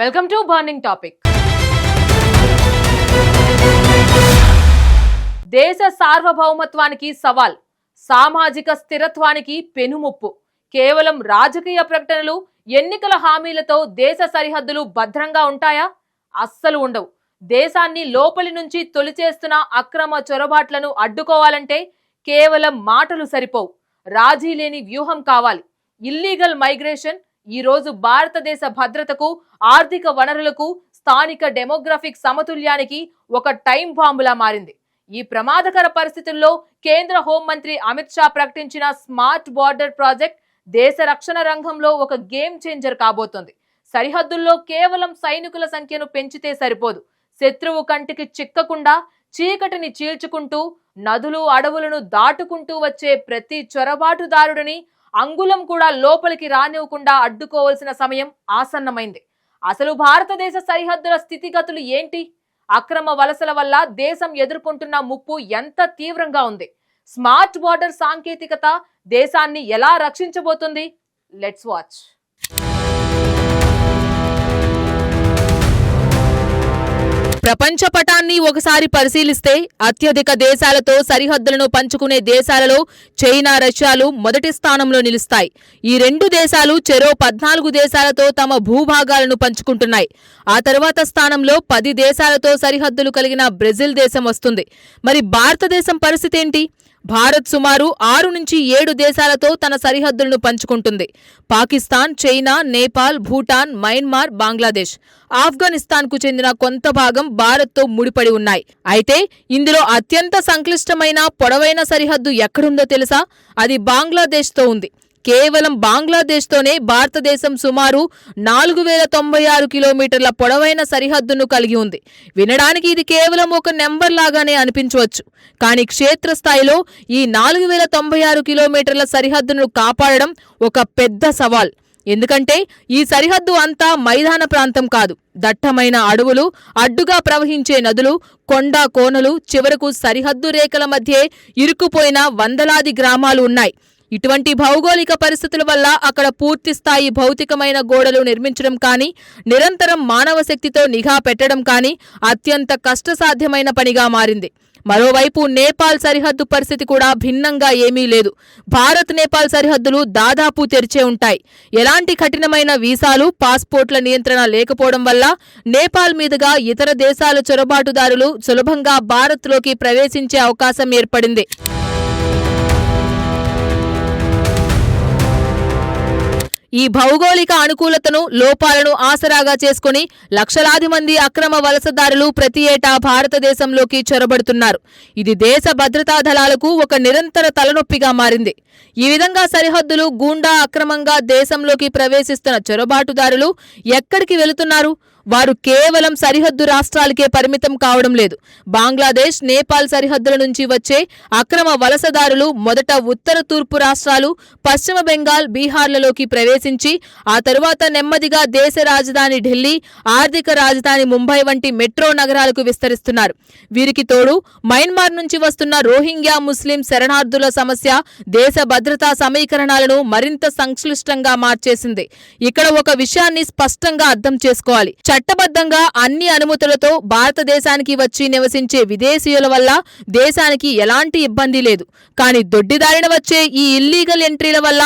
Welcome to burning topic. దేశ సార్వభౌమత్వానికి సవాల్, సామాజిక స్థిరత్వానికి పెనుముప్పు. కేవలం రాజకీయ ప్రకటనలు, ఎన్నికల హామీలతో దేశ సరిహద్దులు భద్రంగా ఉంటాయా? అస్సలు ఉండవు. దేశాన్ని లోపలి నుంచి తొలిచేస్తున్న అక్రమ చొరబాట్లను అడ్డుకోవాలంటే కేవలం మాటలు సరిపోవు, రాజీ లేని వ్యూహం కావాలి. ఇల్లీగల్ మైగ్రేషన్ ఈ రోజు భారతదేశ భద్రతకు, ఆర్థిక వనరులకు, స్థానిక డెమోగ్రఫిక్ సమతుల్యానికి ఒక టైం బాంబులా మారింది. ఈ ప్రమాదకర పరిస్థితుల్లో కేంద్ర హోంమంత్రి అమిత్ షా ప్రకటించిన స్మార్ట్ బార్డర్ ప్రాజెక్ట్ దేశ రక్షణ రంగంలో ఒక గేమ్ చేంజర్ కాబోతోంది. సరిహద్దుల్లో కేవలం సైనికుల సంఖ్యను పెంచితే సరిపోదు. శత్రువు కంటికి చిక్కకుండా చీకటిని చీల్చుకుంటూ నదులు, అడవులను దాటుకుంటూ వచ్చే ప్రతి చొరబాటుదారుడిని అంగుళం కూడా లోపలికి రానివ్వకుండా అడ్డుకోవాల్సిన సమయం ఆసన్నమైంది. అసలు భారతదేశ సరిహద్దుల స్థితిగతులు ఏంటి? అక్రమ వలసల వల్ల దేశం ఎదుర్కొంటున్న ముప్పు ఎంత తీవ్రంగా ఉంది? స్మార్ట్ బార్డర్ సాంకేతికత దేశాన్ని ఎలా రక్షించబోతుంది? Let's watch. ప్రపంచ పటాన్ని ఒకసారి పరిశీలిస్తే అత్యధిక దేశాలతో సరిహద్దులను పంచుకునే దేశాలలో చైనా, రష్యాలు మొదటి స్థానంలో నిలుస్తాయి. ఈ రెండు దేశాలు చెరో 14 దేశాలతో తమ భూభాగాలను పంచుకుంటున్నాయి. ఆ తర్వాత స్థానంలో 10 దేశాలతో సరిహద్దులు కలిగిన బ్రెజిల్ దేశం వస్తుంది. మరి భారతదేశం పరిస్థితి ఏంటి? భారత్ సుమారు 6 నుంచి 7 దేశాలతో తన సరిహద్దులను పంచుకుంటుంది. పాకిస్తాన్, చైనా, నేపాల్, భూటాన్, మయన్మార్, బంగ్లాదేశ్, ఆఫ్ఘనిస్తాన్కు చెందిన కొంత భాగం భారత్తో ముడిపడి ఉన్నాయి. అయితే ఇందులో అత్యంత సంక్లిష్టమైన పొడవైన సరిహద్దు ఎక్కడుందో తెలుసా? అది బంగ్లాదేశ్తో ఉంది. కేవలం బంగ్లాదేశ్తోనే భారతదేశం సుమారు 4096 కిలోమీటర్ల పొడవైన సరిహద్దును కలిగి ఉంది. వినడానికి ఇది కేవలం ఒక నెంబర్ లాగానే అనిపించవచ్చు. కానీ క్షేత్రస్థాయిలో ఈ 4096 కిలోమీటర్ల సరిహద్దును కాపాడడం ఒక పెద్ద సవాల్. ఎందుకంటే ఈ సరిహద్దు అంతా మైదాన ప్రాంతం కాదు. దట్టమైన అడవులు, అడ్డుగా ప్రవహించే నదులు, కొండ కోనలు, చివరకు సరిహద్దు రేఖల మధ్య ఇరుక్కుపోయిన వందలాది గ్రామాలు ఉన్నాయి. ఇటువంటి భౌగోళిక పరిస్థితుల వల్ల అక్కడ పూర్తిస్థాయి భౌతికమైన గోడలు నిర్మించడం కానీ, నిరంతరం మానవ శక్తితో నిఘా పెట్టడం కానీ అత్యంత కష్టసాధ్యమైన పనిగా మారింది. మరోవైపు నేపాల్ సరిహద్దు పరిస్థితి కూడా భిన్నంగా ఏమీ లేదు. భారత్ నేపాల్ సరిహద్దులు దాదాపు తెరిచే ఉంటాయి. ఎలాంటి కఠినమైన వీసాలు, పాస్పోర్ట్ల నియంత్రణ లేకపోవడం వల్ల నేపాల్ మీదుగా ఇతర దేశాల చొరబాటుదారులు సులభంగా భారత్లోకి ప్రవేశించే అవకాశం ఏర్పడింది. ఈ భౌగోళిక అనుకూలతను, లోపాలను ఆసరాగా చేసుకుని లక్షలాది మంది అక్రమ వలసదారులు ప్రతి ఏటా భారతదేశంలోకి చొరబడుతున్నారు. ఇది దేశ భద్రతా దళాలకు ఒక నిరంతర తలనొప్పిగా మారింది. ఈ విధంగా సరిహద్దులు గూండా అక్రమంగా దేశంలోకి ప్రవేశిస్తున్న చొరబాటుదారులు ఎక్కడికి వెళుతున్నారు? వారు కేవలం సరిహద్దు రాష్ట్రాలకే పరిమితం కావడం లేదు. బంగ్లాదేశ్, నేపాల్ సరిహద్దుల నుంచి వచ్చే అక్రమ వలసదారులు మొదట ఉత్తర తూర్పు రాష్ట్రాలు, పశ్చిమ బెంగాల్, బీహార్లలోకి ప్రవేశించి ఆ తరువాత నెమ్మదిగా దేశ రాజధాని ఢిల్లీ, ఆర్థిక రాజధాని ముంబై వంటి మెట్రో నగరాలకు విస్తరిస్తున్నారు. వీరికి తోడు మయన్మార్ నుంచి వస్తున్న రోహింగ్యా ముస్లిం శరణార్థుల సమస్య దేశ భద్రతా సమీకరణాలను మరింత సంక్లిష్టంగా మార్చేసింది. ఇక్కడ ఒక విషయాన్ని స్పష్టంగా అర్థం చేసుకోవాలి. చట్టబద్ధంగా అన్ని అనుమతులతో భారతదేశానికి వచ్చి నివసించే విదేశీయుల వల్ల దేశానికి ఎలాంటి ఇబ్బంది లేదు. కానీ దొడ్డిదారిన వచ్చే ఈ ఇల్లీగల్ ఎంట్రీల వల్ల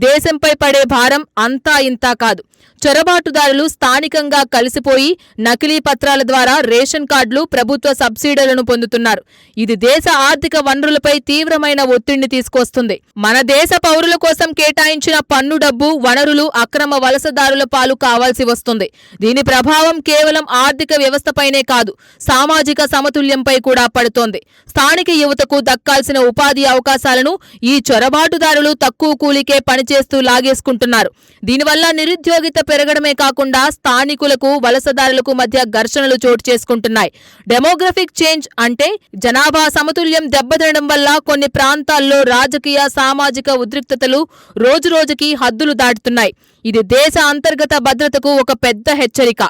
దేశంపై పడే భారం అంతా ఇంతా కాదు. చొరబాటుదారులు స్థానికంగా కలిసిపోయి నకిలీ పత్రాల ద్వారా రేషన్ కార్డులు, ప్రభుత్వ సబ్సిడీలను పొందుతున్నారు. ఇది దేశ ఆర్థిక వనరులపై తీవ్రమైన ఒత్తిడిని తీసుకొస్తుంది. మన దేశ పౌరుల కోసం కేటాయించిన పన్ను డబ్బు, వనరులు అక్రమ వలసదారుల పాలు కావాల్సి వస్తుంది. దీని ప్రభావం కేవలం ఆర్థిక వ్యవస్థపైనే కాదు, సామాజిక సమతుల్యంపై కూడా పడుతోంది. స్థానిక యువతకు దక్కాల్సిన ఉపాధి అవకాశాలను ఈ చొరబాటుదారులు తక్కువ కూలికే పనిచేస్తూ లాగేసుకుంటున్నారు. దీనివల్ల నిరుద్యోగిత పెరగడమే కాకుండా స్థానికులకు, వలసదారులకు మధ్య ఘర్షణలు చోటు చేసుకుంటున్నాయి. డెమోగ్రఫిక్ చేంజ్ అంటే జనాభా సమతుల్యం దెబ్బతినడం వల్ల కొన్ని ప్రాంతాల్లో రాజకీయ, సామాజిక ఉద్రిక్తతలు రోజురోజుకి హద్దులు దాటుతున్నాయి. ఇది దేశ అంతర్గత భద్రతకు ఒక పెద్ద హెచ్చరిక.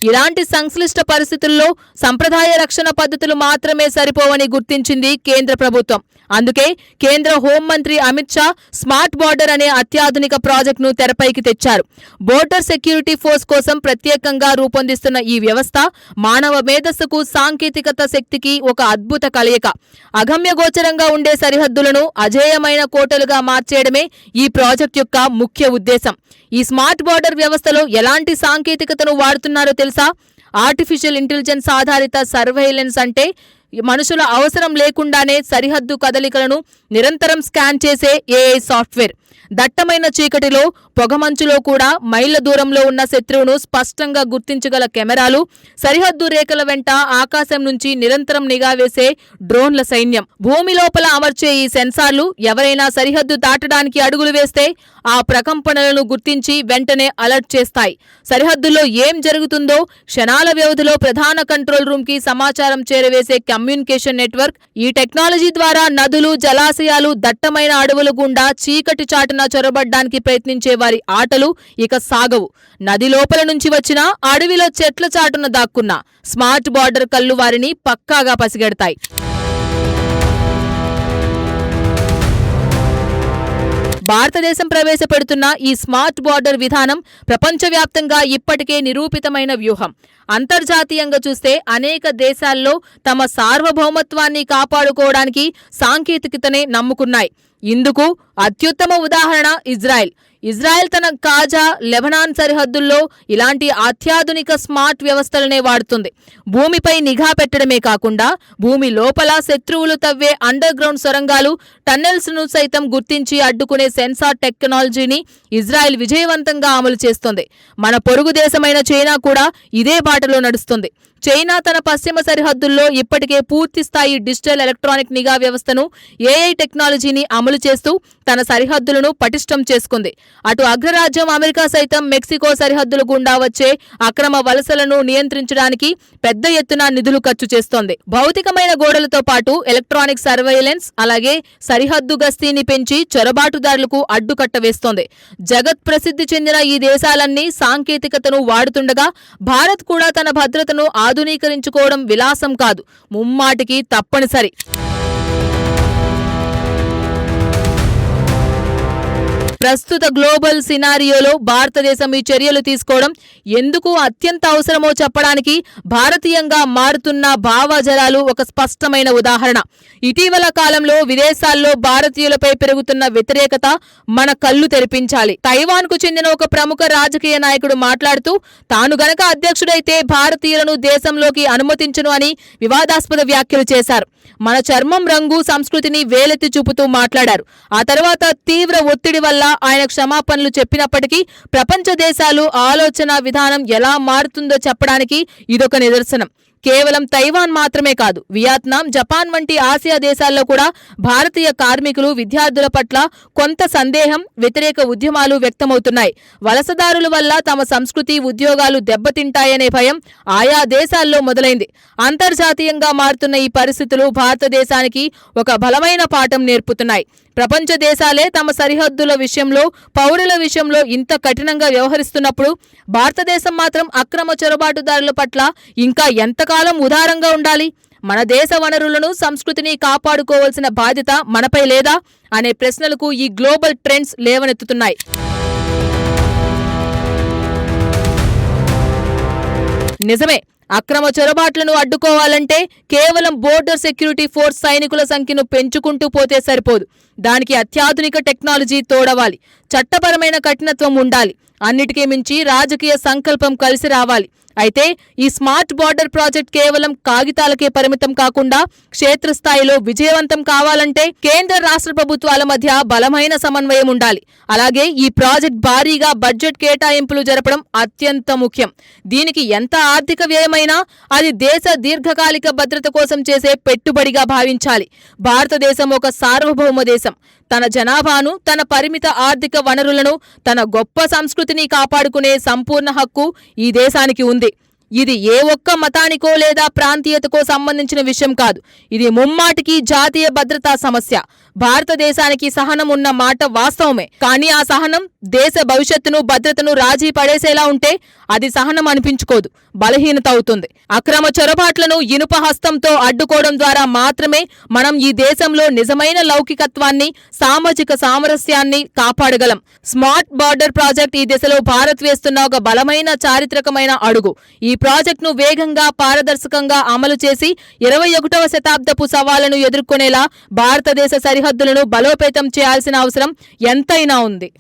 ఇలాంటి సంక్లిష్ట పరిస్థితుల్లో సంప్రదాయ రక్షణ పద్ధతులు మాత్రమే సరిపోవని గుర్తించింది కేంద్ర ప్రభుత్వం. అందుకే కేంద్ర హోంమంత్రి అమిత్ షా స్మార్ట్ బార్డర్ అనే అత్యాధునిక ప్రాజెక్టును తెరపైకి తెచ్చారు. బోర్డర్ సెక్యూరిటీ ఫోర్స్ కోసం ప్రత్యేకంగా రూపొందిస్తున్న ఈ వ్యవస్థ మానవ మేధస్సుకు సాంకేతికత శక్తికి ఒక అద్భుత కలయిక. అగమ్యగోచరంగా ఉండే సరిహద్దులను అజేయమైన కోటలుగా మార్చేయడమే ఈ ప్రాజెక్ట్ యొక్క ముఖ్య ఉద్దేశం. ఈ స్మార్ట్ బార్డర్ వ్యవస్థలో ఎలాంటి సాంకేతికతను వాడుతున్నారో తెలుసా? ఆర్టిఫిషియల్ ఇంటెలిజెన్స్ ఆధారిత సర్వేలెన్స్, అంటే మనుషుల అవసరం లేకుండానే సరిహద్దు కదలికలను నిరంతరం స్కాన్ చేసే ఏఐ సాఫ్ట్వేర్. దట్టమైన చీకటిలో, పొగమంచులో కూడా మైళ్ల దూరంలో ఉన్న శత్రువును స్పష్టంగా గుర్తించగల కెమెరాలు, సరిహద్దు రేఖల వెంట ఆకాశం నుంచి నిరంతరం నిఘా వేసే డ్రోన్ల సైన్యం, భూమి లోపల అమర్చే ఈ సెన్సార్లు ఎవరైనా సరిహద్దు దాటడానికి అడుగులు వేస్తే ఆ ప్రకంపనలను గుర్తించి వెంటనే అలర్ట్ చేస్తాయి. సరిహద్దులో ఏం జరుగుతుందో క్షణాల వ్యవధిలో ప్రధాన కంట్రోల్ రూమ్ కి సమాచారం చేరవేసే కమ్యూనికేషన్ నెట్వర్క్. ఈ టెక్నాలజీ ద్వారా నదులు, జలాశయాలు, దట్టమైన అడవుల గుండా చీకటి చాటున చొరబడ్డానికి ప్రయత్నించే వారి ఆటలు ఇక సాగవు. నది లోపల నుంచి వచ్చినా, అడవిలో చెట్ల చాటున దాక్కున్నా స్మార్ట్ బార్డర్ కళ్ళు వారిని పక్కాగా పసిగడతాయి. భారతదేశం ప్రవేశపెడుతున్న ఈ స్మార్ట్ బార్డర్ విధానం ప్రపంచవ్యాప్తంగా ఇప్పటికే నిరూపితమైన వ్యూహం. అంతర్జాతీయంగా చూస్తే అనేక దేశాల్లో తమ సార్వభౌమత్వాన్ని కాపాడుకోవడానికి సాంకేతికతనే నమ్ముకున్నాయి. ఇందుకు అత్యుత్తమ ఉదాహరణ ఇజ్రాయెల్. ఇజ్రాయెల్ తన కాజా, లెబనాన్ సరిహద్దుల్లో ఇలాంటి అత్యాధునిక స్మార్ట్ వ్యవస్థలనే వాడుతుంది. భూమిపై నిఘా పెట్టడమే కాకుండా భూమి లోపల శత్రువులు తవ్వే అండర్ గ్రౌండ్ సొరంగాలు, టన్నెల్స్ ను సైతం గుర్తించి అడ్డుకునే సెన్సార్ టెక్నాలజీని ఇజ్రాయెల్ విజయవంతంగా అమలు చేస్తోంది. మన పొరుగు దేశమైన చైనా కూడా ఇదే బాటలో నడుస్తుంది. చైనా తన పశ్చిమ సరిహద్దుల్లో ఇప్పటికే పూర్తిస్థాయి డిజిటల్ ఎలక్ట్రానిక్ నిఘా వ్యవస్థను, ఏఐ టెక్నాలజీని అమలు చేస్తూ తన సరిహద్దులను పటిష్టం చేసుకుంది. అటు అగ్రరాజ్యం అమెరికా సైతం మెక్సికో సరిహద్దుల గుండా వచ్చే అక్రమ వలసలను నియంత్రించడానికి పెద్ద ఎత్తున నిధులు ఖర్చు చేస్తోంది. భౌతికమైన గోడలతో పాటు ఎలక్ట్రానిక్ సర్వేలెన్స్, అలాగే సరిహద్దు గస్తీని పెంచి చొరబాటుదారులకు అడ్డుకట్ట వేస్తోంది. జగత్ ప్రసిద్ధి చెందిన ఈ దేశాలన్నీ సాంకేతికతను వాడుతుండగా భారత్ కూడా తన భద్రతను ఆధునీకరించుకోవడం విలాసం కాదు, ముమ్మాటికి తప్పనిసరి. ప్రస్తుత గ్లోబల్ సినారియోలో భారతదేశం ఈ చర్యలు తీసుకోవడం ఎందుకు అత్యంత అవసరమో చెప్పడానికి భారతీయంగా మారుతున్న భావజాలాలు ఒక స్పష్టమైన ఉదాహరణ. ఇటీవల కాలంలో విదేశాల్లో భారతీయులపై పెరుగుతున్న వ్యతిరేకత మన కళ్ళు తెరిపించాలి. తైవాన్ కు చెందిన ఒక ప్రముఖ రాజకీయ నాయకుడు మాట్లాడుతూ, తాను గనక అధ్యక్షుడైతే భారతీయులను దేశంలోకి అనుమతించను అని వివాదాస్పద వ్యాఖ్యలు చేశారు. మన చర్మం రంగు, సంస్కృతిని వేలెత్తి చూపుతూ మాట్లాడారు. ఆ తర్వాత తీవ్ర ఒత్తిడి వల్ల ఆయన క్షమాపణలు చెప్పినప్పటికీ ప్రపంచ దేశాలు ఆలోచన విధానం ఎలా మారుతుందో చెప్పడానికి ఇదొక నిదర్శనం. కేవలం తైవాన్ మాత్రమే కాదు, వియత్నాం, జపాన్ వంటి ఆసియా దేశాల్లో కూడా భారతీయ కార్మికులు, విద్యార్థుల పట్ల కొంత సందేహం, వ్యతిరేక ఉద్యమాలు వ్యక్తమవుతున్నాయి. వలసదారుల వల్ల తమ సంస్కృతి, ఉద్యోగాలు దెబ్బతింటాయనే భయం ఆయా దేశాల్లో మొదలైంది. అంతర్జాతీయంగా మారుతున్న ఈ పరిస్థితులు భారతదేశానికి ఒక బలమైన పాఠం నేర్పుతున్నాయి. ప్రపంచ దేశాలే తమ సరిహద్దుల విషయంలో, పౌరుల విషయంలో ఇంత కఠినంగా వ్యవహరిస్తున్నప్పుడు భారతదేశం మాత్రం అక్రమ చొరబాటుదారుల పట్ల ఇంకా ఎంతకాలం ఉదారంగా ఉండాలి? మన దేశ వనరులను, సంస్కృతిని కాపాడుకోవాల్సిన బాధ్యత మనపై లేదా అనే ప్రశ్నలకు ఈ గ్లోబల్ ట్రెండ్స్ లేవనెత్తుతున్నాయి. నిజమే, అక్రమ చొరబాట్లను అడ్డుకోవాలంటే కేవలం బోర్డర్ సెక్యూరిటీ ఫోర్స్ సైనికుల సంఖ్యను పెంచుకుంటూ పోతే సరిపోదు. దానికి అత్యాధునిక టెక్నాలజీ తోడవాలి, చట్టపరమైన కఠినత్వం ఉండాలి, అన్నిటికీ మించి రాజకీయ సంకల్పం కలిసి రావాలి. అయితే ఈ స్మార్ట్ బార్డర్ ప్రాజెక్ట్ కేవలం కాగితాలకే పరిమితం కాకుండా క్షేత్రస్థాయిలో విజయవంతం కావాలంటే కేంద్ర, రాష్ట్ర ప్రభుత్వాల మధ్య బలమైన సమన్వయం ఉండాలి. అలాగే ఈ ప్రాజెక్ట్ భారీగా బడ్జెట్ కేటాయింపులు జరపడం అత్యంత ముఖ్యం. దీనికి ఎంత ఆర్థిక వ్యయమైనా అది దేశ దీర్ఘకాలిక భద్రత కోసం చేసే పెట్టుబడిగా భావించాలి. భారతదేశం ఒక సార్వభౌమ దేశం. తన జనాభాను, తన పరిమిత ఆర్థిక వనరులను, తన గొప్ప సంస్కృతిని కాపాడుకునే సంపూర్ణ హక్కు ఈ దేశానికి ఉంది. ఇది ఏ ఒక్క మతానికో లేదా ప్రాంతీయతకో సంబంధించిన విషయం కాదు. ఇది ముమ్మాటికి జాతీయ భద్రతా సమస్య. భారతదేశానికి సహనం ఉన్న మాట వాస్తవమే. కానీ ఆ సహనం దేశ భవిష్యత్తును భద్రతను రాజీ పడేసేలా ఉంటే అది సహనం అనిపించుకోదు, బలహీనత అవుతుంది. అక్రమ చొరబాట్లను ఇనుప హస్తంతో అడ్డుకోవడం ద్వారా మాత్రమే మనం ఈ దేశంలో నిజమైన లౌకికత్వాన్ని, సామాజిక సామరస్యాన్ని కాపాడగలం. స్మార్ట్ బార్డర్ ప్రాజెక్ట్ ఈ దిశలో భారత్ వేస్తున్న ఒక బలమైన చారిత్రకమైన అడుగు. ఈ ప్రాజెక్టును వేగంగా, పారదర్శకంగా అమలు చేసి 21వ శతాబ్దపు సవాళ్లను ఎదుర్కొనేలా భారతదేశ సరిహద్దులను బలోపేతం చేయాల్సిన అవసరం ఎంతైనా ఉంది.